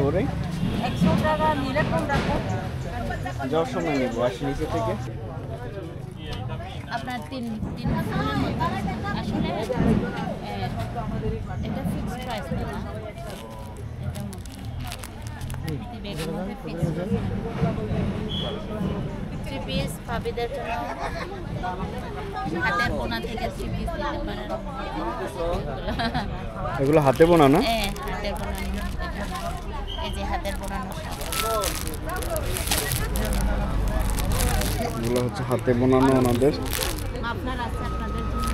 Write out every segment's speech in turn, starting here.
করে? 100 টাকা নিলে কম রাখবো। যাওয়ার সময় নেব আসি নিচে থেকে। আপনার তিন ফুলের মতো আসলে এটা ফিক্সড প্রাইস না, এটা বেগুন মধ্যে ফিক্সড। 3 পিস ভাবিদের জন্য হাতের বোনা থেকে 3 পিস নিতে পারেন। এগুলো হাতে বোনা না? হ্যাঁ, হাতের বোনা। এই যে হাতের বোনানো এগুলো হচ্ছে হাতে বোনানো ওনাদের। আপনার আছে আপনাদের জন্য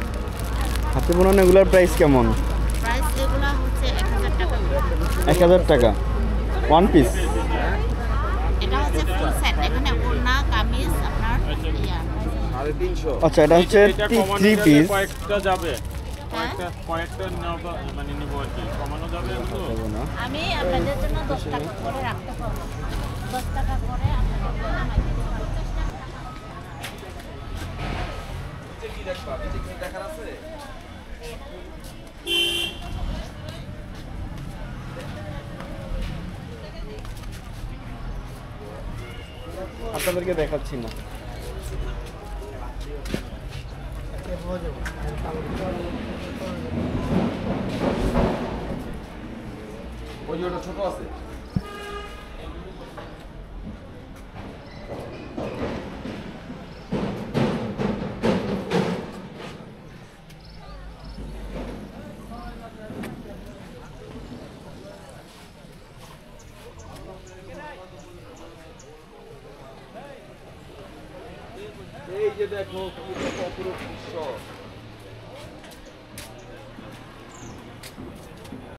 হাতে বোনানো এগুলোর প্রাইস কেমন? প্রাইস এগুলো হচ্ছে 1000 টাকা। 1000 টাকা ওয়ান পিস? এটা হচ্ছে ফুল সেট, এখানে ওড়না কামিজ আপনার ইয়া 350। আচ্ছা, এটা হচ্ছে 3 পিস। কয়েকটা যাবে, হ্যাঁ? কয়েকটা নেব, মানে নিব আর কি, কমানো যাবে একটু? আমি আপনাদের জন্য 10 টাকা করে রাখতে পারবো। 10 টাকা করে আপনাদের জন্য নামাই দিতে পারবো। কি দেখবা, কি দেখার আছে? আপনাদেরকে দেখাচ্ছি না। ওই যে ওটা ছোট আছে। এই যে দেখো কি অপরূপ দৃশ্য।